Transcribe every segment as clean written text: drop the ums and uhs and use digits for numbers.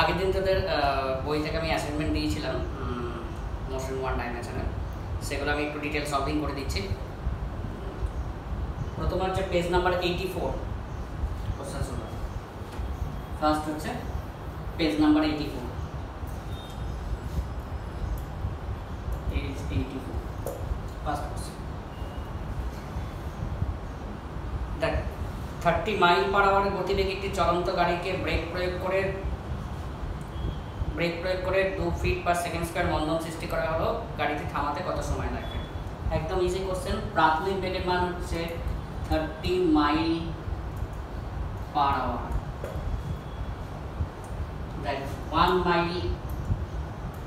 আগের দিন তোদের বই থেকে আমি অ্যাসাইনমেন্ট দিয়েছিলাম মোশন ওয়ান ডাইমেনশনের, সেগুলো আমি একটু ডিটেল সলভিং করে দিচ্ছি। প্রথম হচ্ছে পেজ নাম্বার 84 কোশ্চেন শুরু। ফার্স্ট হচ্ছে page number 84, page 84 first question. দেখ 30 মাইল পার আওয়ারের গতিবেগে একটি চলন্ত গাড়িকে ব্রেক প্রয়োগ করে 2 ফিট পার সেকেন্ড স্কয়ার মন্দন সৃষ্টি করা হলো, গাড়িটি থামাতে কত সময় লাগবে? একদম ইজি কোশ্চেন। প্রাথমিক বেগের মান হচ্ছে 30 মাইল পার আওয়ার। দেখ 1 মাইল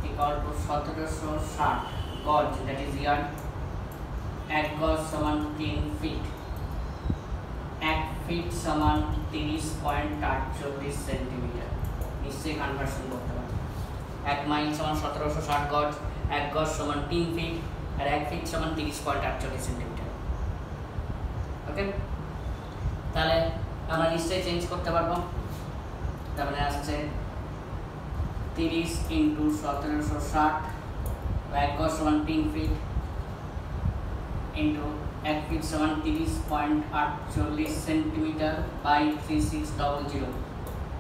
ইকুয়াল টু 1760 গজ, দ্যাট ইজ ইয়ার্ড। 1 গজ সমান 3 ফিট, 1 ফিট সমান 30.48 সেন্টিমিটার। নিশ্চয়ই কনভার্সন করতে পারবে। 1 মাইল সমান 1760 গজ, 1 গজ সমান 3 ফিট, আর 1 ফিট সমান 30.48 সেন্টিমিটার। ওকে, তাহলে আমরা নিশ্চয়ই চেঞ্জ করতে পারবো। তার মানে আসছে 30 ইন্টু 1760, 1 গজ সমান 3 ফিট ইন্টু 1 ফিট সমান 30.48 সেন্টিমিটার বাই 3600,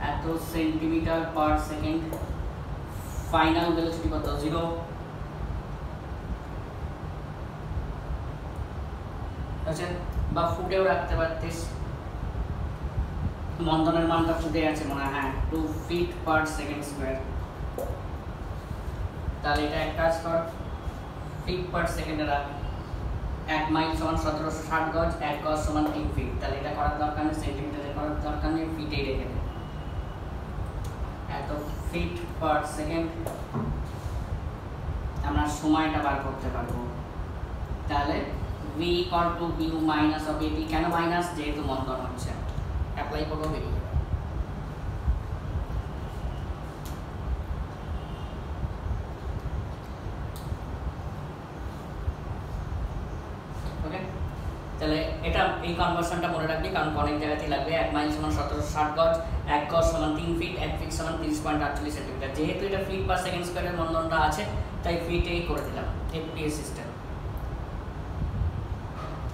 এত centimetre per second. Final velocity কত? 0। আচ্ছা, বা ফুটেও রাখতে পারতিস, মন্দনের মানটা ফুটে আছে মনে হয়। হ্যাঁ, 2 ফিট পার সেকেন্ড স্কয়ার। তাহলে এটা এক কাজ কর, ফিট পার সেকেন্ডে রাখ। 1 মাইল সমান 1760 গজ, 1 গজ সমান 3 ফিট। তাহলে এটা করার দরকার নেই, সেন্টিমিটারে করার দরকার নেই, ফিটেই রেখে দে। এত ফিট পার সেকেন্ড আমরা সময়টা বার করতে পারবো। তাহলে v equal to u minus of at। কেন মাইনাস? যেহেতু মন্দন হচ্ছে। অ্যাপ্লাই করবো বেরিয়ে যাবে। ওকে, তাহলে এটা এই কনভার্সনটা মনে রাখবি, কারণ অনেক জায়গাতেই লাগবে। 1 মাইল সমান 1760 গজ, 1 গজ সমান 3 ফিট, 1 ফিট সমান 30.48 সেন্টিমিটার। যেহেতু এটা ফিট পার সেকেন্ড স্কয়ারের মন্দনটা আছে, তাই ফিটেই করে দিলাম, এফপিএস সিস্টেম।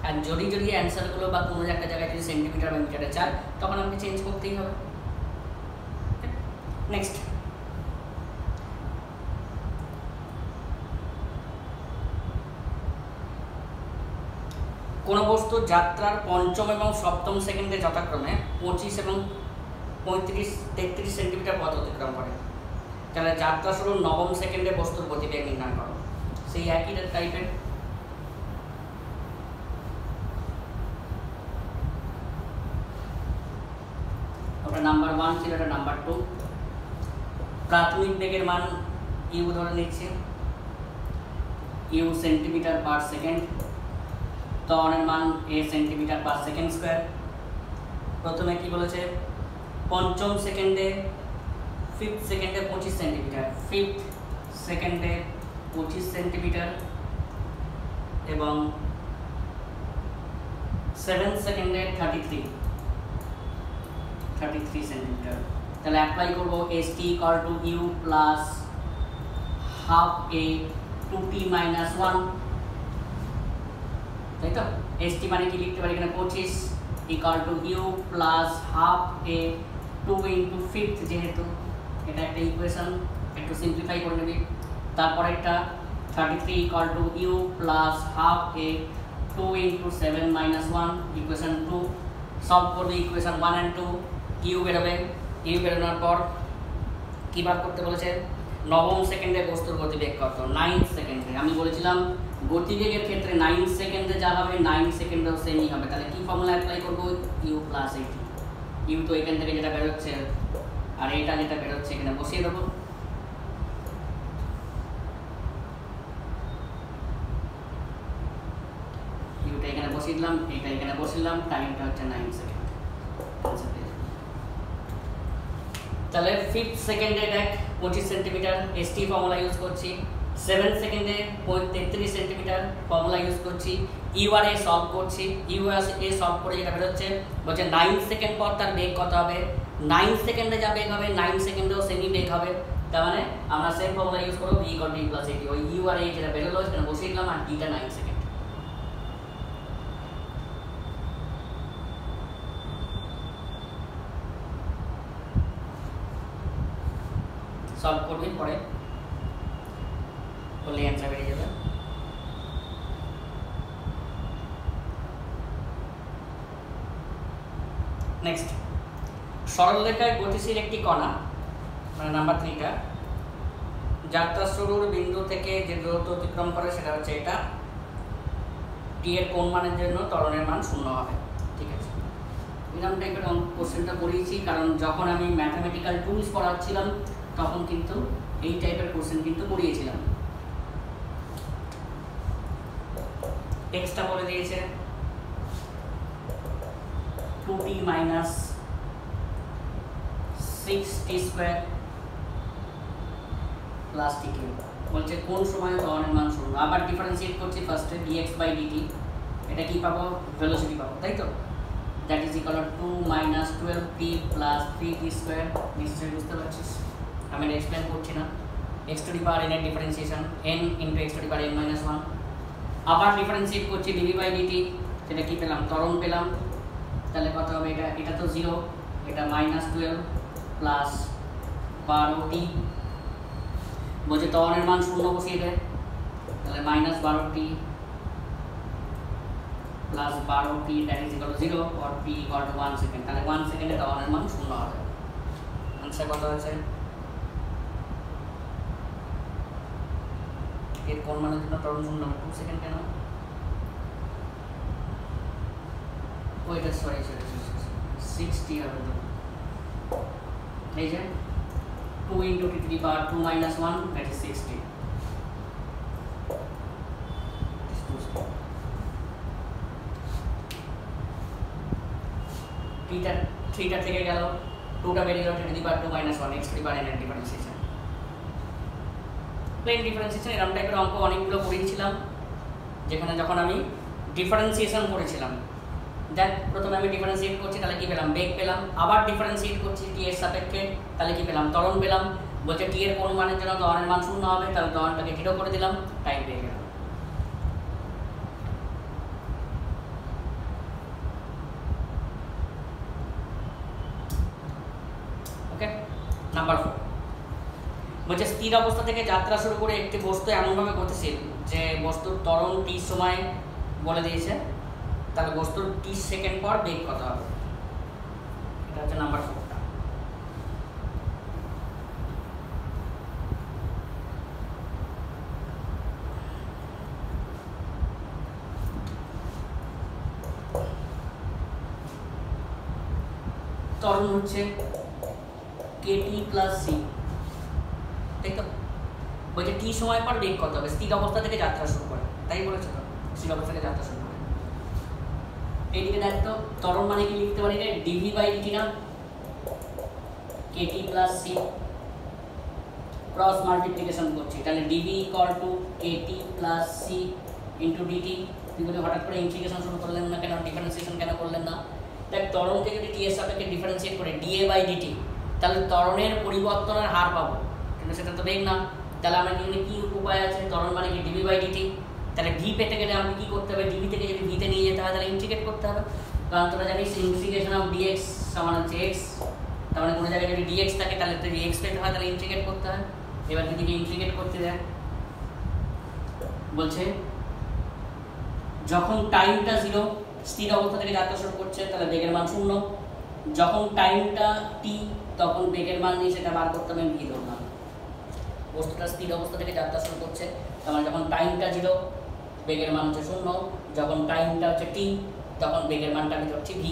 আর যদি অ্যান্সারগুলো বা কোনো একটা জায়গায় যদি সেন্টিমিটার বা মিটারে চায়, তখন আমাকে চেঞ্জ করতেই হবে। নেক্সট, কোনো বস্তু যাত্রার পঞ্চম এবং সপ্তম সেকেন্ডে যথাক্রমে 25 এবং 33 সেন্টিমিটার পথ অতিক্রম করে। তাহলে যাত্রা শুরুর নবম সেকেন্ডে বস্তুর গতিবেগ নির্ণয় করো। সেই একই টাইপের। ওটা নাম্বার 1 ছিল, এটা নাম্বার 2। প্রাথমিক বেগের মান ইউ ধরে নিচ্ছি, ইউ সেন্টিমিটার পার সেকেন্ড। ত্বরণের মান এ সেন্টিমিটার পার সেকেন্ড স্কয়ার। প্রথমে কি বলেছে? পঞ্চম সেকেন্ডে, ফিফথ সেকেন্ডে 25 সেন্টিমিটার, ফিফথ সেকেন্ডে 25 সেন্টিমিটার এবং 7th সেকেন্ডে 33 সেন্টিমিটার। তাহলে অ্যাপ্লাই করবো st equal to u plus half a 2t minus 1, তাই তো? st মানে কি লিখতে পারি এখানে? 25 equal to u plus half a 2 into 5th, যেহেতু এটা একটা ইকুয়েশন, একটু সিম্পলিফাই করে নেবি। তারপর একটা 33 equal to u plus half a 2 into 7 minus 1, equation 2 solve করবে। ইকুয়েশন 1 and 2 ইউ বেরোবে। ইউ বেরোনোর পর কী বার করতে বলেছে? নবম সেকেন্ডে বস্তুর গতিবেগ কত? 9 সেকেন্ডে। আমি বলেছিলাম গতিবেগের ক্ষেত্রে 9 সেকেন্ডে যা হবে 9 সেকেন্ডেও সেমই হবে। তাহলে কি ফর্মুলা অ্যাপ্লাই করবো? U plus eight. ইউ তো এখান থেকে যেটা বেরোচ্ছে আর এইটা যেটা বেরোচ্ছে এখানে বসিয়ে দেবো। ইউটা এখানে বসিয়ে দিলাম, এইটা এখানে বসিয়ে দিলাম, টাইমটা হচ্ছে 9 সেকেন্ড। তাহলে 5th সেকেন্ডে দেখ 25 সেন্টিমিটার, এসটি ফর্মুলা ইউজ করছি। 7th সেকেন্ডে 33 সেন্টিমিটার ফর্মুলা ইউজ করছি। ইউআরএ সলভ করছি। ইউআরএ সলভ করে যেটা বেরোচ্ছে বলছে 9 সেকেন্ড পর তার বেগ কত হবে? 9 সেকেন্ডে যা বেগ হবে 9 সেকেন্ডেও সেমি বেগ হবে। তার মানে আমরা সেম ফর্মুলা ইউজ করব v = d + at। ওই u আর a যেটা বের হলো সেটা বসিয়ে দিলাম, আর d টা 9 সেকেন্ড। সলভ করবে পরে করলে অ্যান্সার বেরিয়ে যাবে। নেক্সট, সরলরেখায় গতিশীল একটি কণা, মানে নাম্বার 3টা, যাত্রা শুরুর বিন্দু থেকে যে দূরত্ব অতিক্রম করে সেটা হচ্ছে এটা, টি এর কোন মানের জন্য ত্বরণের মান 0 হবে। ঠিক আছে, এরকম টাইপের কোশ্চেনটা করিয়েছি কারণ যখন আমি ম্যাথামেটিক্যাল টুলস পড়াচ্ছিলাম তখন কিন্তু এই টাইপের কোশ্চেন কিন্তু করিয়েছিলাম। টেক্সটটা বলে দিয়েছে 2t - 6t² plus t cube. বলছে কোন সময় ত্বরণের মান 0। আবার ডিফারেন্সিয়েট করছি ফার্স্টে dx/dt, এটা কি পাবো, ভেলোসিটি পাবো, তাই তো। That is equal to 2 - 12t + 3t²। নিশ্চয়ই বুঝতে পারছিস, আমি এক্সপ্লেন করছি না। x⁻n এর ডিফারেন্সিয়েশন n × x⁻n - 1। আবার ডিফারেন্সিয়েট করছি dv/dt, সেটা কি পেলাম, ত্বরণ পেলাম। তাহলে কত হবে, এটা তো 0, এটা -12 প্লাস 12t। বলছে ত্বরণের মান 0 বসিয়ে দেয়, তাহলে -12t plus 12t that is equal to 0 or t equal to 1 second. তাহলে 1 সেকেন্ডে ত্বরণের মান 0 হবে। আনসার কত আছে, এর কোন মানের জন্য ত্বরণ 0 হবে, 2 সেকেন্ড কেন, ওইটা সরি 60 হবে। তো এই যে 2 × 10⁻² - 1 that is 60। থ্রিটা থেকে গেল, 2টা বেরিয়ে গেল, 10⁻² - 1 x⁻n এর ডিফারেন্সিয়েশন, প্লেন ডিফারেন্সিয়েশন। এরকম টাইপের অঙ্ক অনেকগুলো করেছিলাম যেখানে যখন আমি ডিফারেন্সিয়েশন করেছিলাম। দেখ প্রথমে আমি ডিফারেন্সিয়েট করছি, তাহলে কি পেলাম, বেগ পেলাম। আবার ডিফারেন্সিয়েট করছি টি এর সাপেক্ষে, তাহলে কি পেলাম, ত্বরণ পেলাম। বলছে টি এর কোন মানের জন্য ত্বরণের মান 0 হবে, তাহলে ত্বরণটাকে 0 করে দিলাম, টাইম পেয়ে গেলাম। ওকে, নাম্বার 4 বলছে স্থির অবস্থা থেকে যাত্রা শুরু করে একটি বস্তু এমনভাবে গতিশীল যে বস্তুর ত্বরণ t সময় বলে দিয়েছে, তাহলে বস্তুর 30 সেকেন্ড পর বেগ কত হবে। এটা হচ্ছে নাম্বার 4টা। ত্বরণ হচ্ছে kt + c, তাই তো। বলছে t সময় পর বেগ কত হবে, স্থির অবস্থা থেকে যাত্রা শুরু করে, তাই বলেছে তো, স্থির অবস্থা থেকে যাত্রা শুরু করে। এইদিকে দেখ তো, ত্বরণ মানে কি লিখতে পারি রে, dv/dt না, kt + c ক্রস মাল্টিপ্লিকেশন করছি, তাহলে dv = kt + c * dt। তুই বলি হঠাৎ করে ইন্টিগ্রেশন শুরু করলেন না কেন, ডিফারেন্সিয়েশন কেন করলেন না। দেখ ত্বরণকে যদি t এর সাপেক্ষে ডিফারেন্সিয়েট করে dA/dt, তাহলে ত্বরণের পরিবর্তনের হার পাবো, কিন্তু সেটা তো বেগ না। তাহলে আমরা কি উপায় আছে, ত্বরণ মানে কি dv/dt, তাহলে v পেতে গেলে আমাকে কি করতে হবে, dv থেকে যদি v তে নিয়ে যেতে হয় তাহলে ইন্টিগ্রেট করতে হবে। কারণ তোমরা জানিস ইন্টিগ্রেশন অফ dx সমান হচ্ছে x, তার মানে কোনো জায়গায় যদি dx থাকে তাহলে যদি x পেতে হয় তাহলে ইন্টিগ্রেট করতে হয়। এবার যদি ইন্টিগ্রেট করতে দেয়, বলছে যখন টাইমটা 0, স্থির অবস্থা থেকে যাত্রা শুরু করছে, তাহলে বেগের মান 0। যখন টাইমটা t, তখন বেগের মান নিয়ে সেটা বার করতে হবে, v ধরলাম। বস্তুটা স্থির অবস্থা থেকে যাত্রা শুরু করছে, তার মানে যখন টাইমটা 0 বেগের মান হচ্ছে 0, যখন টাইমটা হচ্ছে t তখন বেগের মানটা আমি ধরছি v।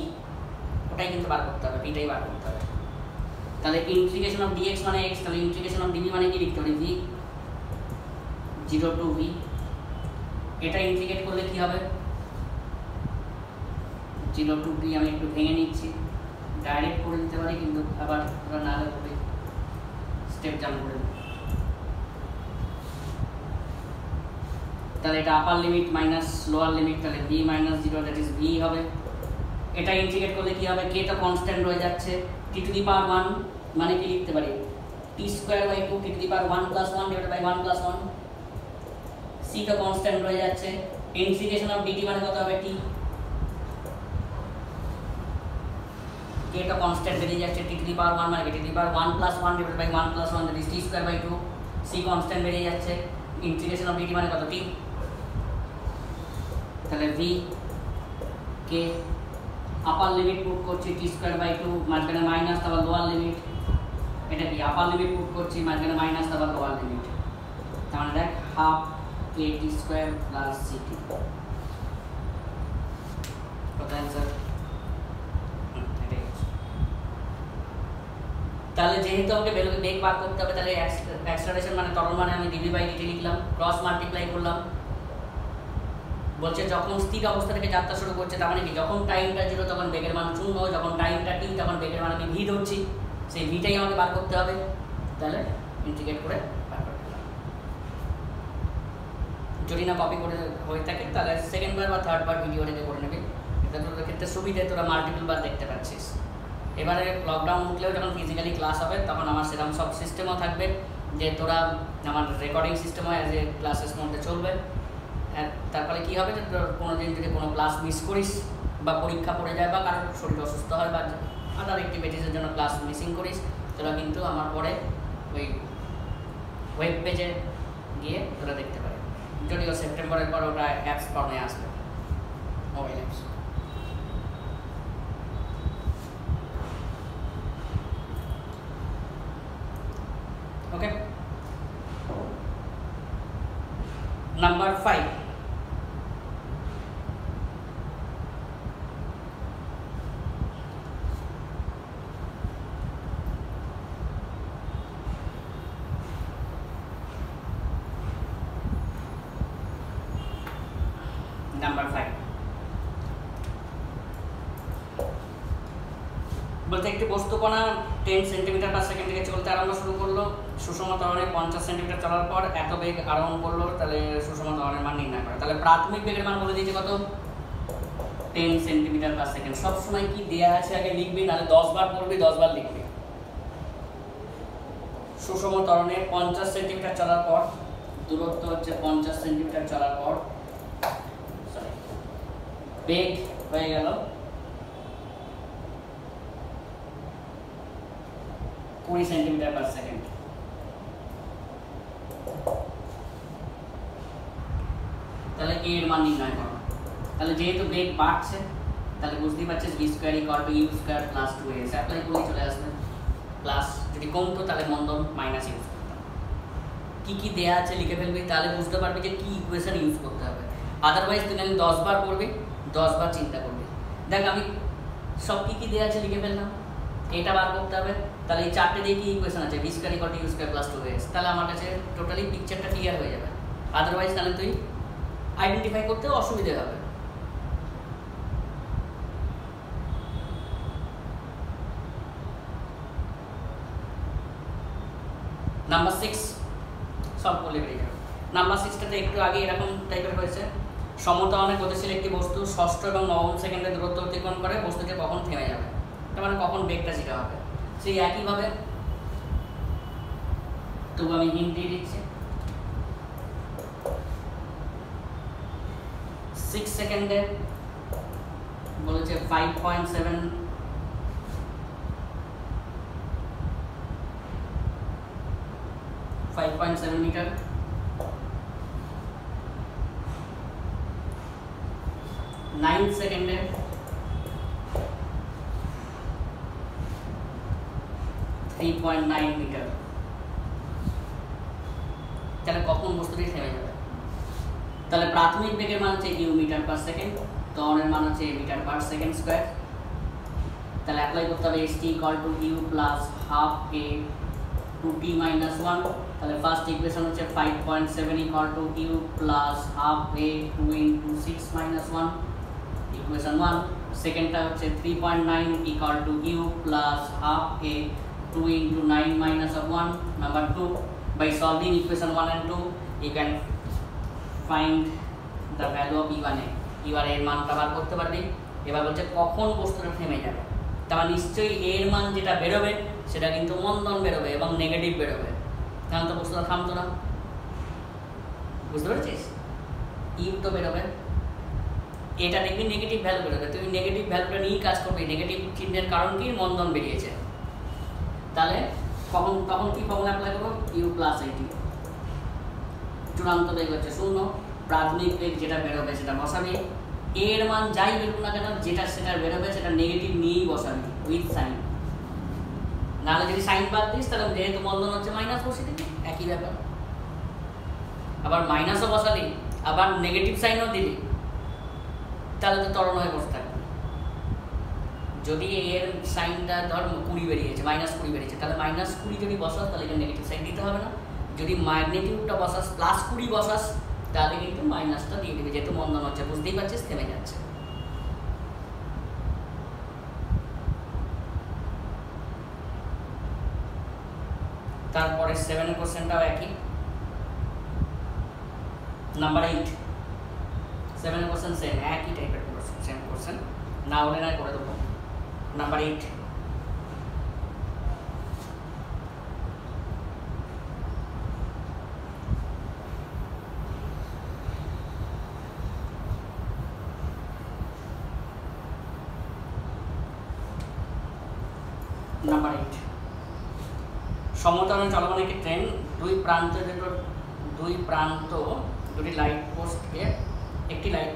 ওটাই কিন্তু বার করতে হবে, ভিটাই বার করতে হবে। তাহলে ইন্টিগ্রেশন অফ dx মানে x, তাহলে ইন্টিগ্রেশন অফ dv মানে কি লিখতে পারি, v 0 to v। এটা ইন্টিগ্রেট করলে কি হবে, 0 to v। আমি একটু ভেঙে নিচ্ছি, ডাইরেক্ট করে দিতে পারি, কিন্তু আবার ওরা না করে স্টেপ জাম্প করে দেবো। তাহলে এটা আপার লিমিট মাইনাস লোয়ার লিমিট, তাহলে v - 0 দ্যাট ইজ v হবে। এটা ইন্টিগ্রেট করলে কি হবে, কে তো কনস্ট্যান্ট রয়ে যাচ্ছে, টি টু দি পাওয়ার 1 মানে কি লিখতে পারি t square by 2 t to the power 1 plus 1 divided by 1 plus 1, c তো কনস্ট্যান্ট রয়ে যাচ্ছে, ইন্টিগ্রেশন অফ ডিটি মানে কত হবে টি, কে তো কনস্ট্যান্ট বেরিয়ে যাচ্ছে, টি টু দি পাওয়ার 1 মানে t to the power 1 plus 1 divided by 1 plus 1 that is t square by 2, c constant বেরিয়ে যাচ্ছে, ইন্টিগ্রেশন অফ ডিটি মানে কত টি, তাহলে ভি কে আপার লিমিট পুট করছি টি স্কয়ার বাই 2 মাঝখানে মাইনাস তারপর লোয়ার লিমিট, এটা কি আপার লিমিট পুট করছি মাঝখানে মাইনাস তারপর লোয়ার লিমিট, তার মানে দেখ হাফ কে টি স্কয়ার প্লাস সি টি, কত অ্যান্সার। তাহলে যেহেতু আমাকে বেগ বার করতে হবে, তাহলে অ্যাক্সেলারেশন মানে ত্বরণ মানে আমি ডিভি বাই ডিটি লিখলাম, ক্রস মাল্টিপ্লাই করলাম, বলছে যখন স্থির অবস্থা থেকে যাত্রা শুরু করছে, তার মানে কি যখন টাইমটা 0 তখন বেগের মান 0, যখন টাইমটা t তখন বেগের মান আমি v ধরছি, সেই ভিটাই আমাকে বার করতে হবে, তাহলে ইন্টিগ্রেট করে বার করতে হবে। যদি না কপি করে হয়ে থাকে তাহলে সেকেন্ড বার বা থার্ড বার ভিডিও রেখে করে নেবে, এটা তোদের ক্ষেত্রে সুবিধে, তোরা মাল্টিপল বার দেখতে পাচ্ছিস। এবারে লকডাউন উঠলেও যখন ফিজিক্যালি ক্লাস হবে তখন আমার সেরকম সব সিস্টেমও থাকবে যে তোরা আমার রেকর্ডিং সিস্টেমও অ্যাজ এ ক্লাসের মধ্যে চলবে। তারপরে কী হবে যে কোনো দিন যদি কোনো ক্লাস মিস করিস বা পরীক্ষা পড়ে যায় বা কারোর শরীর অসুস্থ হয় বা আদার অ্যাক্টিভিটিসের জন্য ক্লাস মিসিং করিস, তোরা কিন্তু আমার পরে ওই ওয়েব পেজে গিয়ে তোরা দেখতে পারে, যদিও সেপ্টেম্বরের পর ওটা অ্যাপস ফর্মে আসবে, মোবাইল অ্যাপস। ওকে, নাম্বার 5, বলতে একটি বস্তুকণা 10 সেন্টিমিটার পার সেকেন্ড থেকে চলতে আরম্ভ শুরু করলো, সুষম ত্বরণে 50 সেন্টিমিটার চলার পর এত বেগ আরোহণ করলো, তাহলে সুষম ত্বরণের মান নির্ণয় করে। তাহলে প্রাথমিক বেগের মান বলে দিয়েছে কত 10 সেন্টিমিটার পার সেকেন্ড। সবসময় কি দেয়া আছে আগে লিখবি, নাহলে 10 বার পড়বি 10 বার লিখবি। সুষম ত্বরণে 50 সেন্টিমিটার চলার পর, দূরত্ব হচ্ছে 50 সেন্টিমিটার চলার পর বেগ হয়ে গেল 20 সেন্টিমিটার পার সেকেন্ড। তাহলে a এর মান নির্ণয় করো। তাহলে যেহেতু বেগ বাড়ছে তাহলে বুঝতেই পারছিস v square equal to u square plus 2as, apply করলেই চলে আসবে প্লাস, যদি কমতো তাহলে মন্দন মাইনাস ইউজ করতাম। কি কি দেয়া আছে লিখে ফেলবি, তাহলে বুঝতে পারবি যে কি ইকুয়েশন ইউজ করতে হবে। আদারওয়াইজ তুই 10 বার পড়বি 10 বার চিন্তা করবি। দেখ আমি সব কি দেয়া আছে লিখে ফেললাম, এটা বার করতে হবে, তাহলে এই চারটে দিয়ে কি ইকুয়েশন আছে v square equal to u square plus 2as, তাহলে আমার কাছে টোটালি পিকচারটা ক্লিয়ার হয়ে যাবে। আদারওয়াইজ তাহলে তুই আইডেন্টিফাই করতে অসুবিধা হবে। নাম্বার 6 সব বলে বেরিয়ে যাবে। নাম্বার 6টাতে একটু আগে এরকম টাইপের হয়েছে, সমত্বরণে গতিশীল একটি বস্তু ষষ্ঠ এবং নবম সেকেন্ডে দূরত্ব অতিক্রম করে বস্তুটি কখন থেমে যাবে, তার মানে কখন বেগটা জিরো হবে। সেই একইভাবে তবু আমি হিন্ট দিয়ে দিচ্ছি, 6 সেকেন্ডে বলেছে 5.7 মিটার, 9 সেকেন্ডে 3.9 মিটার। তাহলে কখন বস্তুটি থেমে যাবে? তাহলে প্রাথমিক বেগের মান হচ্ছে ইউ মিটার পার সেকেন্ড, ত্বরণের মান হচ্ছে মিটার পার সেকেন্ড স্কয়ার। তাহলে অ্যাপ্লাই করতে হবে st equal to u plus half a two t minus 1। তাহলে ফার্স্ট ইকুয়েশন হচ্ছে 5.7 equal to u plus half a 2 into 6 minus 1, equation 1। সেকেন্ডটা হচ্ছে 3.9 equal to u plus half a 2 into 9 minus of 1. Number 2, by solving equation 1 and 2 you can find the value of e1a। এর মানটা বার করতে পারবি এবার বলছে কখন বস্তুটা থেমে যাবে, তার নিশ্চয়ই এর মান যেটা বেরোবে সেটা কিন্তু মন্দন বেরোবে এবং নেগেটিভ বেরোবে, তাহলে তো বস্তুটা থামতো না। বুঝতে পেরেছিস? ইউ তো বেরোবে, এটা দেখবি নেগেটিভ ভ্যালু বেরোবে, তুই নেগেটিভ ভ্যালুটা নিয়েই কাজ করবি। নেগেটিভ চিহ্নের কারণ কি? মন্দন বেরিয়েছে। তাহলে তখন কি ফর্মুলা অ্যাপ্লাই করবো? ইউ প্লাস এইটি। চূড়ান্ত বেগ হচ্ছে 0, প্রাথমিক বেগ যেটা বেরোবে সেটা বসাবি, এর মান যাই বেরোক না কেন যেটা সেটা বেরোবে সেটা নেগেটিভ নিয়েই বসাবি উইথ সাইন। নাহলে যদি সাইন বাদ দিস তাহলে যেহেতু মন্দন হচ্ছে মাইনাস বসিয়ে দিবি, একই ব্যাপার। আবার মাইনাসও বসালি, আবার নেগেটিভ সাইনও দিলি, তাহলে তো ত্বরণ হয়ে বসে থাকবে। যদি এর সাইনটা ধর 20 বেরিয়েছে, -20 বেরিয়েছে, তাহলে -20 যদি বসাস তাহলে এখানে নেগেটিভ সাইন দিতে হবে না। যদি ম্যাগনিটিউডটা বসাস +20 বসাস তাহলে কিন্তু মাইনাসটা দিয়ে দিবি, যেহেতু মন্দন হচ্ছে। বুঝতেই পারছিস থেমে যাচ্ছে। তারপরে 7 এর কোশ্চেনটাও একই, নাম্বার 8। 7 এর কোশ্চেন সেম, একই টাইপের কোশ্চেন, সেম কোশ্চেন, না হলে না করে দেবো। নাম্বার 8, নাম্বার 8, সমতলে চলমান একটি ট্রেন দুই প্রান্ত দুটি লাইট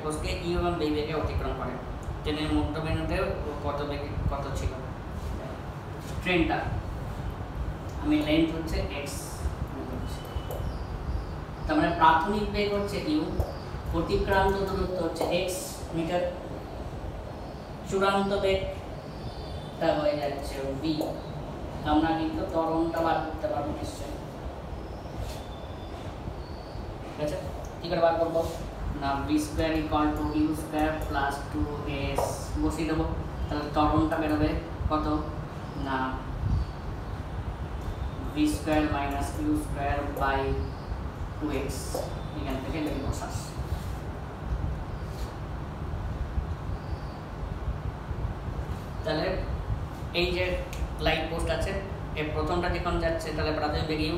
পোস্টকে ইউ এবং বি বেগে অতিক্রম করে। ট্রেনের মধ্যবিন্দুতে কত ছিল ট্রেনটা? আমি লেন্থ হচ্ছে এক্স, তার মানে প্রাথমিক বেগ হচ্ছে ইউ, অতিক্রান্ত দূরত্ব হচ্ছে এক্স মিটার, চূড়ান্ত বেগটা হয়ে যাচ্ছে ভি। আমরা কিন্তু ত্বরণটা বার করতে পারবো নিশ্চয়ই। ঠিক আছে, কি করে বার করবো? না v square equal to u square plus 2s বসিয়ে দেবো, তাহলে ত্বরণটা বেরোবে কত? না v square minus u square by 2x, এখান থেকে লেগে বসাস। তাহলে এই যে লাইট পোস্ট আছে, এই প্রথমটা যখন যাচ্ছে তাহলে প্রাথমিক বেগ ইউ,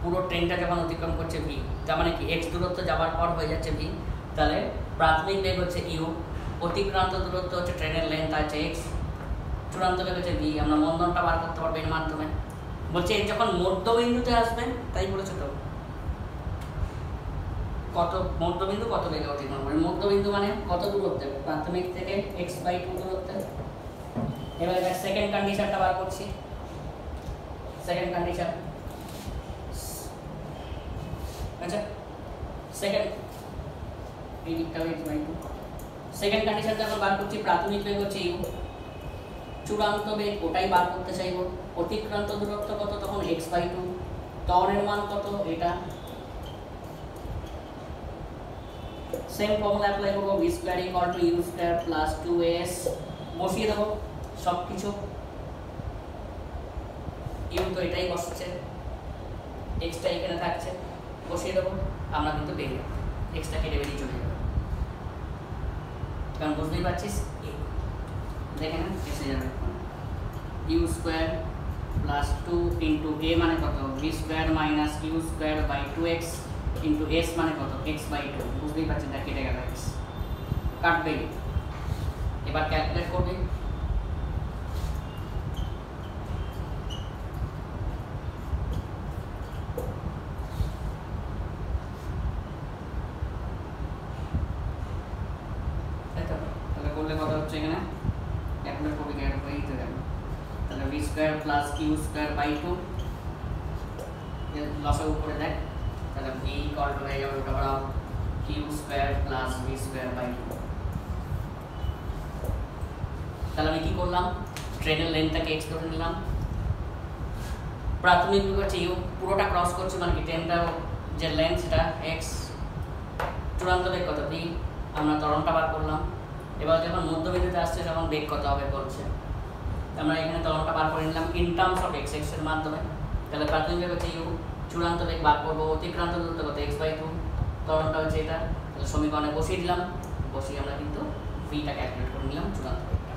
পুরো ট্রেনটা যখন অতিক্রম করছে ভি, তার মানে কি এক্স দূরত্ব যাওয়ার পর হয়ে যাচ্ছে ভি। তাহলে প্রাথমিক বেগ হচ্ছে ইউ, অতিক্রান্ত দূরত্ব হচ্ছে ট্রেনের লেন্থ আছে এক্স, চূড়ান্ত বেগ হচ্ছে ভি। আমরা মন্দনটা বার করতে পারবো এর মাধ্যমে। বলছে যখন মধ্যবিন্দুতে আসবেন, তাই বলেছে তো কত মধ্যবিন্দু কত বেগে অতিক্রম করে। মধ্যবিন্দু মানে কত দূরত্বে? প্রাথমিক থেকে x/2 দূরত্বে। এবার দেখ সেকেন্ড কন্ডিশনটা বার করছি। সেকেন্ড কন্ডিশন, আচ্ছা সেকেন্ড এই দিকটা x/2। সেকেন্ড কন্ডিশনটা আমরা বার করছি, প্রাথমিক বেগ হচ্ছে ইউ, চূড়ান্ত বেগ ওটাই বার করতে চাইবো, অতিক্রান্ত দূরত্ব কত? তখন x/2, ত্বরণের মান কত? এটা সেম ফর্মুলা অ্যাপ্লাই করবো, v square equal to u square plus 2s বসিয়ে দেবো সব কিছু। ইউ তো এটাই বসছে, এক্সটা এখানে থাকছে, বসিয়ে দেবো। আমরা কিন্তু পেয়ে যাবো, এক্সটা কেটে বেরিয়ে চলে যাবে, কারণ বুঝতেই পারছিস দেখে না এসে যাবে। U square plus 2 into a মানে কত? V square minus u square by 2x into s মানে কত? x/2। বুঝতেই পারছেন, না কেটে গেল এক্স, কাটবে। এবার ক্যালকুলেট করবে, তাহলে করলে কত হচ্ছে এখানে? ক্যালকুলেট করবে এই তো গেল। তাহলে v square plus u square by 2 লসে উপরে দেখ, তাহলে ভি ইকুয়াল টু হয়ে যাবে ওটা বড় q square plus v square by 2। তাহলে আমি কি করলাম? ট্রেনের লেন্থটাকে এক্স ধরে নিলাম, প্রাথমিক বেগ হচ্ছে ইউ, পুরোটা ক্রস করছে মানে কি ট্রেনটা যে লেন্থ সেটা এক্স, চূড়ান্ত বেগ কত? ভি। আমরা ত্বরণটা বার করলাম। এবার যখন মধ্যবিন্দুতে আসছে তখন বেগ কত হবে বলছে, আমরা এখানে ত্বরণটা বার করে নিলাম ইন টার্মস অফ এক্স, এর মাধ্যমে। তাহলে প্রাথমিক বেগ হচ্ছে ইউ, চূড়ান্ত বেগ বার করবো, অতিক্রান্ত দূরত্ব কত? x/2, ত্বরণটা হচ্ছে এটা। তাহলে সমীকরণে বসিয়ে দিলাম, বসিয়ে আমরা কিন্তু ভিটা ক্যালকুলেট করে নিলাম চূড়ান্ত বেগটা।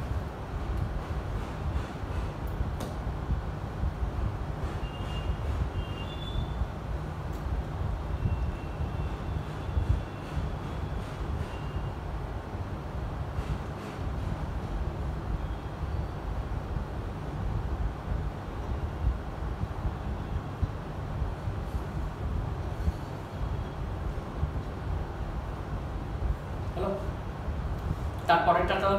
তারপরেরটা তো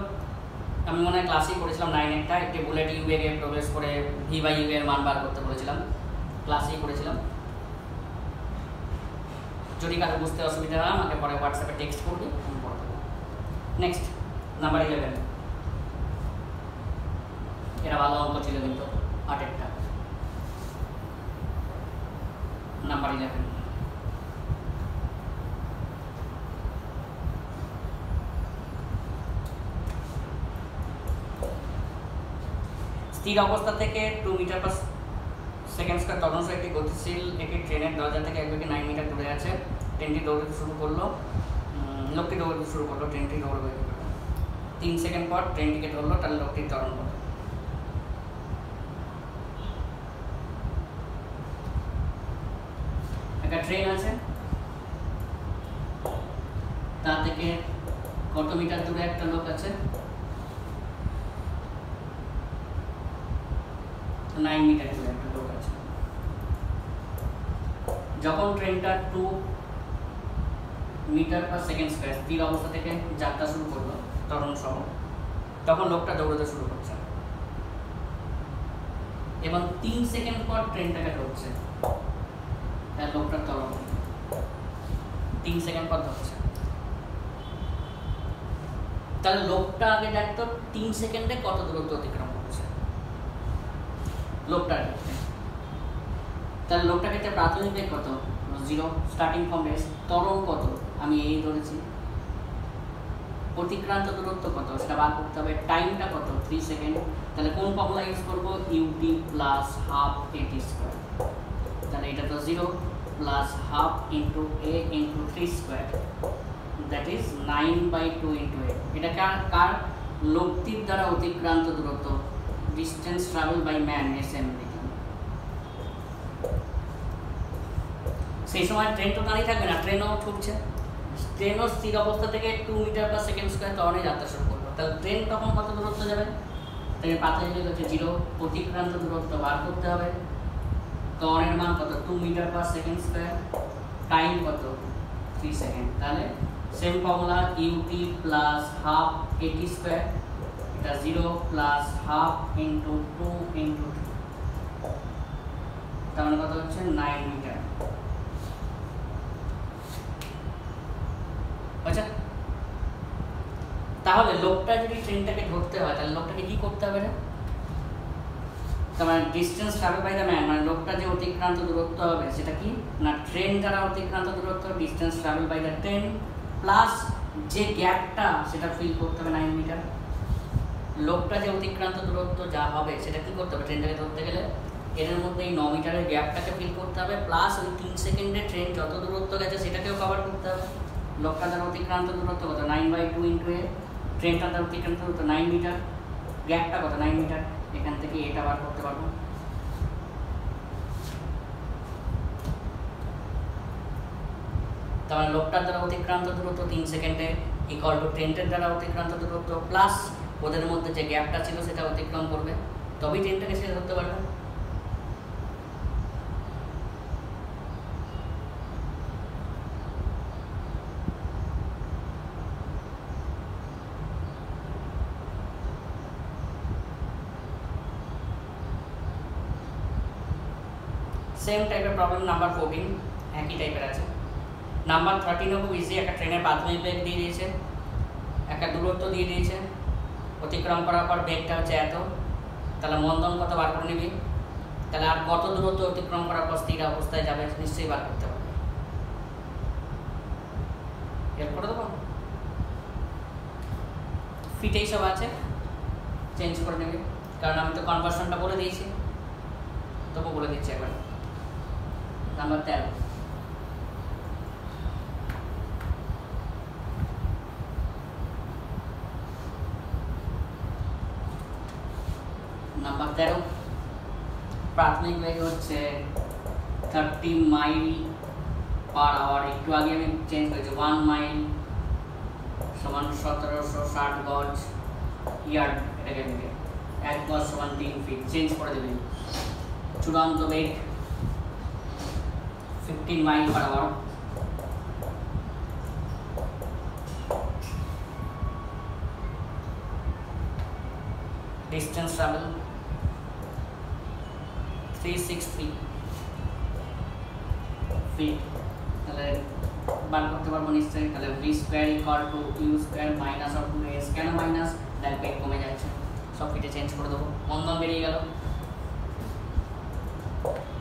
আমি মনে হয় ক্লাসেই করেছিলাম 9 একটি বুলেট ইউ বেগে প্রবেশ করে ভি বাই ইউ এর মান বার করতে বলেছিলাম, ক্লাসেই করেছিলাম। যদি কারো বুঝতে অসুবিধা হয় আমাকে পরে হোয়াটসঅ্যাপে টেক্সট করবি, আমি পড়ে দেবো। নেক্সট নাম্বার 11, এটা ভালো অঙ্ক ছিল কিন্তু 8টা। নাম্বার 11, স্থির অবস্থা থেকে 2 মিটার পার সেকেন্ড স্কয়ার ত্বরণ একটি গতিশীল একটি ট্রেনের দরজা থেকে 1 থেকে 9 মিটার দূরে আছে। ট্রেনটি দৌড়তে শুরু করলো, লোকটি দৌড়তে শুরু করলো, ট্রেনটি দৌড়বে 3 সেকেন্ড পর ট্রেনটিকে ধরলো, তাহলে লোকটির ত্বরণ কত? একটা ট্রেন আছে, তা থেকে কত মিটার দূরে একটা লোক আছে? 9 মিটার দূরে একটা লোক আছে। যখন ট্রেনটা 2 মিটার পার সেকেন্ড স্কয়ার স্থির অবস্থা থেকে যাত্রা শুরু করলো ত্বরণ সহ, তখন লোকটা দৌড়তে শুরু করছে এবং 3 সেকেন্ড পর ট্রেনটাকে ধরছে, তার লোকটার ত্বরণ 3 সেকেন্ড পর ধরছে। তাহলে লোকটা আগে দেখতো 3 সেকেন্ডে কত দূরত্ব অতিক্রম করছে লোকটার ক্ষেত্রে। তাহলে লোকটার ক্ষেত্রে প্রাথমিক বেগ কত? 0, স্টার্টিং ফ্রম রেস্ট। ত্বরণ কত? আমি এই ধরেছি। অতিক্রান্ত দূরত্ব কত সেটা বার করতে হবে। টাইমটা কত? 3 সেকেন্ড। তাহলে কোন ফর্মুলা ইউজ করবো? U t plus half a t square. তাহলে এটা তো 0 plus half into a into 3 square, that is 9/2 into a. এটা কার? লোকটির দ্বারা অতিক্রান্ত দূরত্ব, distance travel by man, SM. সেই সময় ট্রেন তো দাঁড়িয়ে থাকবে না, ট্রেনও ছুটছে। ট্রেনও স্থির অবস্থা থেকে 2 মিটার পার সেকেন্ড স্কয়ার ত্বরণে যাত্রা শুরু করলো। তাহলে ট্রেন তখন কত দূরত্ব যাবে? ট্রেনের প্রাথমিক বেগ হচ্ছে 0, অতিক্রান্ত দূরত্ব বার করতে হবে। ত্বরণের মান কত? 2 meter per second square. Time কত? 3 সেকেন্ড। তাহলে same formula, u t plus half a t square, এটা 0 প্লাস হাফ ইন্টু 2 ইন্টু 3, তার মানে কত হচ্ছে? 9 মিটার। আচ্ছা, তাহলে লোকটা যদি ট্রেনটাকে ধরতে হয় তাহলে লোকটাকে কি করতে হবে? তার মানে distance travel by the man, মানে লোকটা যে অতিক্রান্ত দূরত্ব হবে সেটা কি না ট্রেন দ্বারা অতিক্রান্ত দূরত্ব, distance travel by the train, plus যে গ্যাপটা সেটা ফিল করতে হবে 9 মিটার। লোকটা যে অতিক্রান্ত দূরত্ব যা হবে সেটা কি করতে হবে? ট্রেনটাকে ধরতে গেলে এর মধ্যে এই 9 মিটারের গ্যাপটাকে ফিল করতে হবে, প্লাস ওই 3 সেকেন্ডে ট্রেন যত দূরত্ব গেছে সেটাকেও কভার করতে হবে। লোকটা দ্বারা অতিক্রান্ত দূরত্ব কত? 9/2 ইন্টু এ। ট্রেনটা দ্বারা অতিক্রান্ত দূরত্ব 9 মিটার, গ্যাপটা কত? 9 মিটার। এখান থেকে এটা বার করতে পারবো। তাহলে লোকটার দ্বারা অতিক্রান্ত দূরত্ব 3 সেকেন্ডে ইকুয়াল টু ট্রেনটার দ্বারা অতিক্রান্ত দূরত্ব প্লাস ওদের মধ্যে যে গ্যাপটা ছিল সেটা অতিক্রম করবে, তবেই ট্রেনটাকে সে ধরতে পারবে। সেম টাইপের প্রবলেম নাম্বার 14, একই টাইপের আছে। নাম্বার 13ও খুব ইজি। একটা ট্রেনের প্রাথমিক বেগ দিয়ে দিয়েছে, একটা দূরত্ব দিয়ে দিয়েছে, অতিক্রম করার পর বেগটা হচ্ছে এত, তাহলে মন্দন কত বার করে নিবি। তাহলে আর কত দূরত্ব অতিক্রম করার পর স্থির অবস্থায় যাবে নিশ্চয়ই বার করতে পারবে। হেল্প করে দেবো? ফিটেই সব আছে, চেঞ্জ করে নেবে, কারণ আমি তো কনভার্সনটা বলে দিয়েছি, তবু বলে দিচ্ছি একবার। নাম্বার 13, নাম্বার 13 প্রাথমিক বেগ হচ্ছে 30 মাইল পার আওয়ার। একটু আগে আমি চেঞ্জ করেছি 1 মাইল সমান 1760 গজ ইয়ার্ড, এটাকে নেবে 1 গজ সমান 3 ফিট, চেঞ্জ করে দেবেন। চূড়ান্ত বেগ 15 mile per hour. Distance travel 363 feet. তাহলে বার করতে পারবো নিশ্চয়ই। তাহলে v square equal to u square minus of 2s, কেন মাইনাস? দেখ বেগ কমে যাচ্ছে, সব ফিটে চেঞ্জ করে দেবো, মন্দন বেরিয়ে গেল।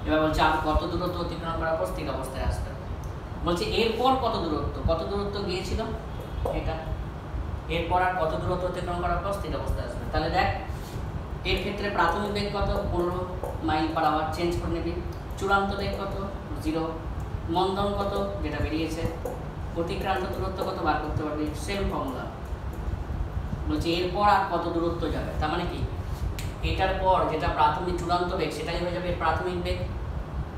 এবার বলছে আর কত দূরত্ব অতিক্রম করার পর স্থির অবস্থায় আসবে। বলছে এরপর কত দূরত্ব গিয়েছিল এটা, এরপর আর কত দূরত্ব অতিক্রম করার পর স্থির অবস্থায় আসবে। তাহলে দেখ এর ক্ষেত্রে প্রাথমিক বেগ কত? 15 মাইল পার আওয়ার, চেঞ্জ করে নিবি। চূড়ান্ত বেগ কত? 0। মন্দন কত? যেটা বেরিয়েছে। অতিক্রান্ত দূরত্ব কত বার করতে পারবি, সেম ফর্মুলা। বলছে এরপর আর কত দূরত্ব যাবে, তার মানে কি এটার পর যেটা প্রাথমিক চূড়ান্ত বেগ সেটাই হয়ে যাবে প্রাথমিক বেগ।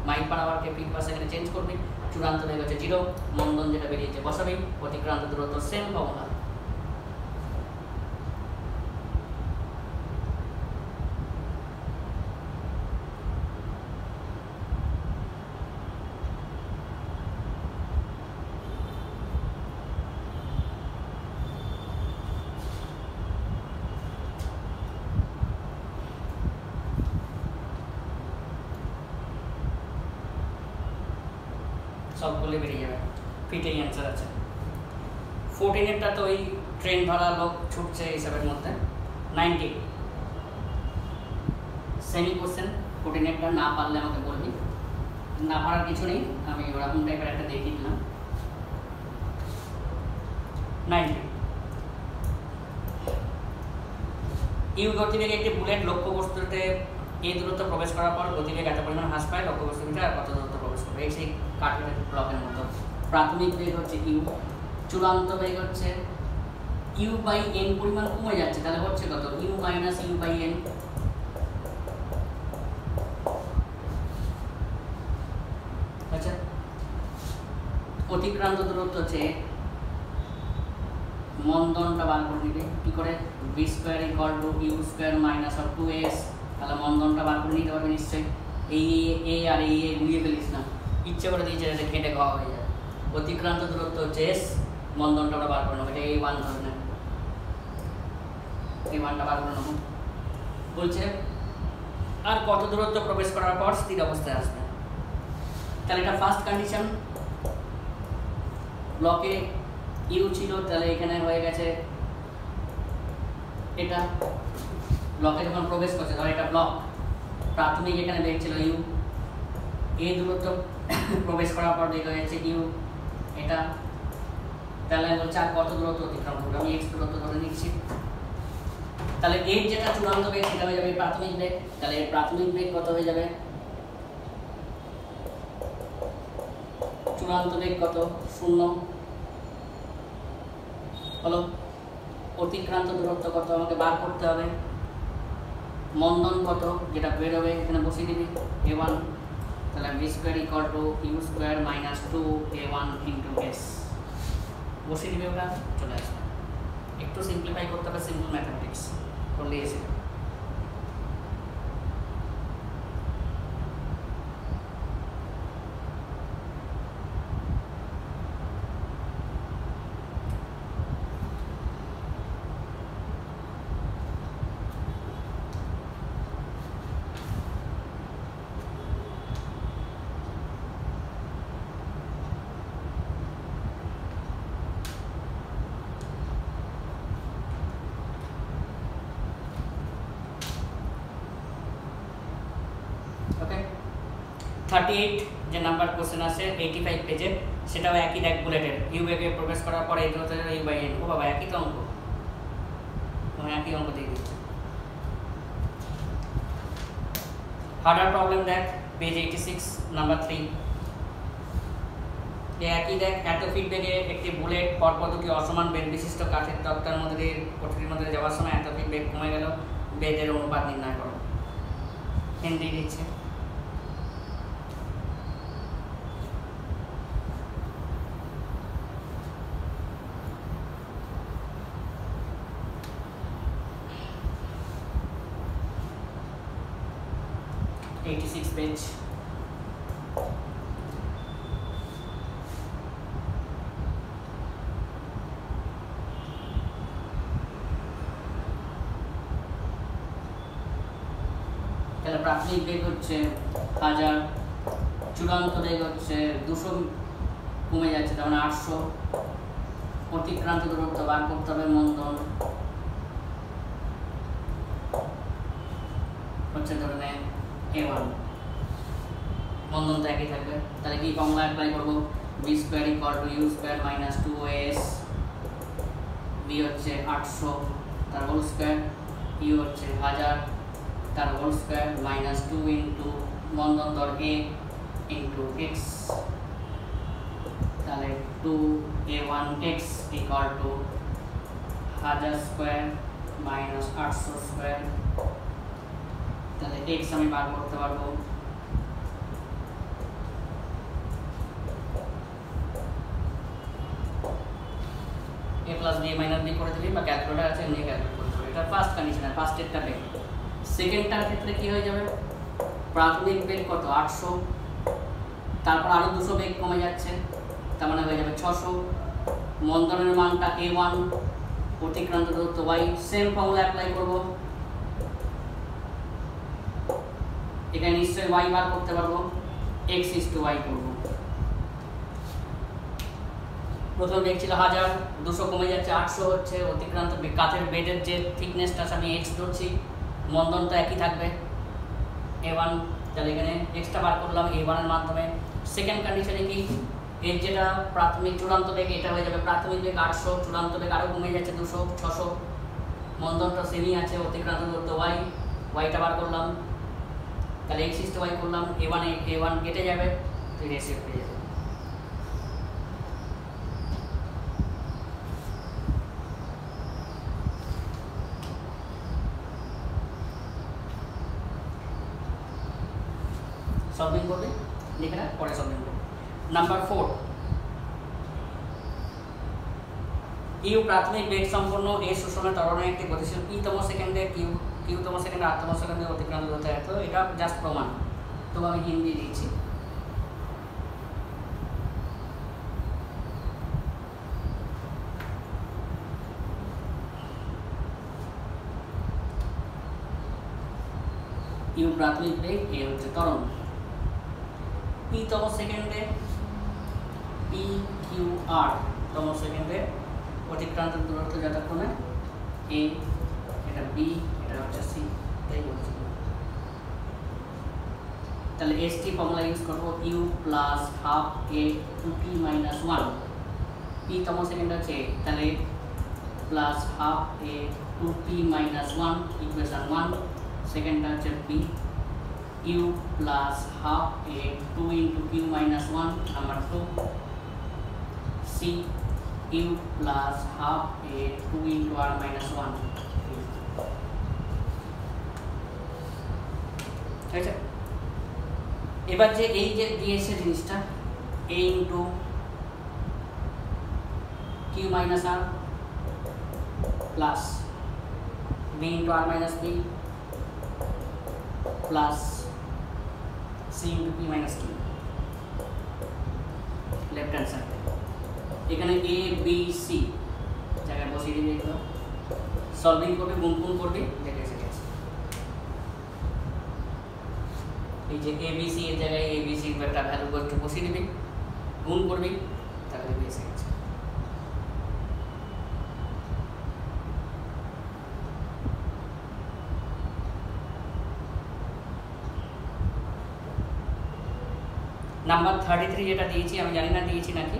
মাইল পার আওয়ারকে ফিট পার সেকেন্ডে চেঞ্জ করবি। চূড়ান্ত বেগ হচ্ছে 0, মন্দন যেটা বেরিয়েছে বসাবি, অতিক্রান্ত দূরত্ব সেম ফর্মুলা। সবগুলো বেরিয়ে যাবে, ফিটেই অ্যান্সার আছে। 14এরটা তো ওই ট্রেন ভাড়া লোক ছুটছে হিসাবের মধ্যে। 90 সেমি কোশ্চেন। 14এরটা না পারলে আমাকে বলবি, না পারার কিছু নেই, আমি ওরকম টাইপের একটা দেখিয়ে দিলাম। 90 ইউ গতিবেগে একটি বুলেট লক্ষ্যবস্তুতে এই দূরত্ব প্রবেশ করার পর গতিবেগ এত পরিমাণ হ্রাস পায়, লক্ষ্যবস্তু ভিতরে আর কত দূরত্ব প্রবেশ করবে। এই সেই কাঠের ব্লকের মতো। প্রাথমিক বেগ হচ্ছে ইউ, চূড়ান্ত বেগ হচ্ছে ইউ বাই এন, পরিমাণ কমে যাচ্ছে, তাহলে হচ্ছে কত? U minus u by n. আচ্ছা, অতিক্রান্ত দূরত্ব হচ্ছে মন্দনটা বার করে নিবে কি করে? v square equal to u square minus of 2s। তাহলে মন্দনটা বার করে নিতে পারবে নিশ্চয়ই। এই এ আর এই এ গুলিয়ে ফেলিস না, ইচ্ছে করে দিয়েছে যাতে খেটে খাওয়া হয়ে যায়। অতিক্রান্ত দূরত্ব হচ্ছে s, মন্দনটা আমরা বার করে নেবো। এটা এই 1 ধরে নেব, এই 1টা বার করে নেবো। বলছে আর কত দূরত্ব প্রবেশ করার পর স্থির অবস্থায় আসবে। তাহলে এটা ফার্স্ট কন্ডিশন। ব্লকে ইউ ছিল, তাহলে এখানে হয়ে গেছে এটা। ব্লকে যখন প্রবেশ করছে, ধর এটা ব্লক, প্রাথমিক এখানে বেগ ছিল ইউ, এই দূরত্ব প্রবেশ করার পর বেগ হয়ে যাচ্ছে ইউ এটা। তাহলে বলছে আর কত দূরত্ব অতিক্রম করবে, আমি এক্স দূরত্ব ধরে নিচ্ছি। তাহলে এর যেটা চূড়ান্ত বেগ সেটা হয়ে যাবে প্রাথমিক বেগ। তাহলে এর প্রাথমিক বেগ কত হয়ে যাবে? চূড়ান্ত বেগ কত? 0 হলো। অতিক্রান্ত দূরত্ব কত আমাকে বার করতে হবে। মন্দন কত যেটা বেরোবে এখানে বসিয়ে দিবি a1। তাহলে v square equal to u square minus 2a1 into s বসিয়ে দিবি, ওটা চলে আসবে। একটু সিম্পলিফাই করতে হবে, সিম্পল ম্যাথমেটিক্স করলে এসে যাবে। ওকে, 38 যে নাম্বার কোশ্চেন আছে 85 পেজে, সেটাও একই দেখ বুলেটের। ইউ বেগে প্রবেশ করার পরে এই দূরত্ব ইউ বাই এন। ও বাবা, একই তো অঙ্ক, একই অঙ্ক দিয়ে দিচ্ছে। হার্ডার প্রবলেম দেখ পেজ 86 নাম্বার 3। একই দেখ, এত ফিট বেগে একটি বুলেট পরপর দুটি অসমান বেগ বিশিষ্ট কাঠের তক্তার মধ্যে দিয়ে কোঠরির মধ্যে যাওয়ার সময় এত ফিট বেগ কমে গেল, বেগের অনুপাত নির্ণয় করো। হিন্দি দিচ্ছে। পেজ তাহলে প্রাথমিক বেগ হচ্ছে 1000, চূড়ান্ত বেগ হচ্ছে 200 কমে যাচ্ছে, তার মানে 800। অতিক্রান্ত দূরত্ব বার করতে হবে, মন্দন হচ্ছে ধরে নেয় A1, মন্দন তো একই থাকবে। তাহলে কি ফর্মুলা অ্যাপ্লাই করবো? b square equal to u square minus 2as, b হচ্ছে 800 তার হোল স্কোয়ার, u হচ্ছে 1000 তার হোল স্কোয়ার মাইনাস 2 ইন্টু মন্দন দর a ইন্টু x, তাহলে 2a1x equal to 1000 square minus 800 square. তাহলে x আমি বার করতে পারবো a plus b minus b করে দিবি, বা ক্যালকুলেটর আছে নিয়ে ক্যালকুলেট করতে হবে। এটা ফার্স্ট কন্ডিশন, ফার্স্ট এরটা বেগ। সেকেন্ডটার ক্ষেত্রে কি হয়ে যাবে? প্রাথমিক বেগ কত? 800, তারপর আরো 200 বেগ কমে যাচ্ছে, তার মানে হয়ে যাবে 600। মন্দনের মানটা a1, অতিক্রান্ত দূরত্ব y, সেম ফর্মুলা অ্যাপ্লাই করব। এখানে নিশ্চয়ই y বার করতে পারবো, x is to y করব। প্রথম বেগ ছিল 1000, 200 কমে যাচ্ছে 800 হচ্ছে। অতিক্রান্ত কাঠের বেডের যে থিকনেসটা আমি x ধরছি, মন্দন তো একই থাকবে a1, তাহলে এখানে এক্সটা বার করলাম a1 এর মাধ্যমে। সেকেন্ড কন্ডিশনে কি, এর যেটা প্রাথমিক চূড়ান্ত বেগ এটা হয়ে যাবে প্রাথমিক বেগ 800, চূড়ান্ত বেগ আরও কমে যাচ্ছে 200, 600। মন্দনটা সেমই আছে, অতিক্রান্ত দূরত্ব y, yটা বার করলাম, তাহলে x is to y করলাম, a1 কেটে যাবে, তো রেশিও পেয়ে যাবে। সলভিং করবে, লিখে না পরে সলভিং করবে। নাম্বার 4, ইউ প্রাথমিক বেগ সম্পন্ন এ শোষণের ত্বরণে একটি গতিশীল p-তম সেকেন্ডে কিউ-তম সেকেন্ডে 8তম সেকেন্ডে অতিক্রান্ত দূরত্ব এত। এটা জাস্ট প্রমাণ, তো আমি হিন্দি দিয়েছি। ইউ প্রাথমিক বেগ, এ হচ্ছে ত্বরণ। p-তম সেকেন্ডে p-q-r তম সেকেন্ডে অতিক্রান্ত দূরত্ব যথাক্রমে a, এটা b, এটা হচ্ছে c, তাই বলছি। তাহলে st ফর্মুলা ইউজ করবো, u plus half a 2p minus 1, p-তম সেকেন্ড হচ্ছে, তাহলে plus half a 2p minus 1 equation 1, সেকেন্ডটা হচ্ছে b, u plus half a 2 into q minus 1 number 2, c u plus half a 2 into r minus 1। ঠিক আছে, এবার যে এই যে দিয়েছে জিনিসটা a into q minus r plus b into r minus b plus c into p minus q, left hand side. এখানে a b c জায়গায় বসিয়ে দিবি, এগুলো সলভিং করবি, গুণ করবি, দেখে এসে গেছে। এই যে a b c এর জায়গায় a b c একটা ভ্যালু বসিয়ে দিবি, গুণ করবি, তাহলে দেখে এসে গেছে। নাম্বার 33 যেটা দিয়েছি, আমি জানি না দিয়েছি নাকি,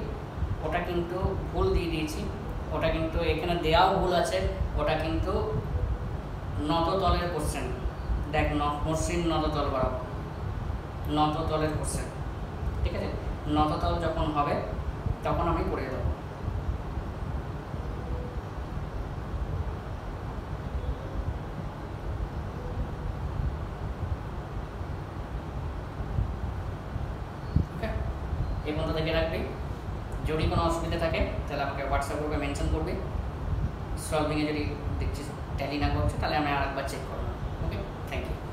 ওটা কিন্তু ভুল দিয়ে দিয়েছি। ওটা কিন্তু এখানে দেওয়াও ভুল আছে, ওটা কিন্তু নততলের কোশ্চেন। দেখ, মসৃণ নততল বরাবর, নততলের কোশ্চেন। ঠিক আছে, নততল যখন হবে তখন আমি করে দেবো। এই পর্যন্ত দেখে রাখবে। যদি কোনো অসুবিধা থাকে তাহলে আমাকে হোয়াটসঅ্যাপ গ্রুপে মেনশন করবে। সলভিংয়ে যদি দেখছিস ট্যালি না করছে তাহলে আমি আরেকবার চেক করবো। ওকে, থ্যাংক ইউ।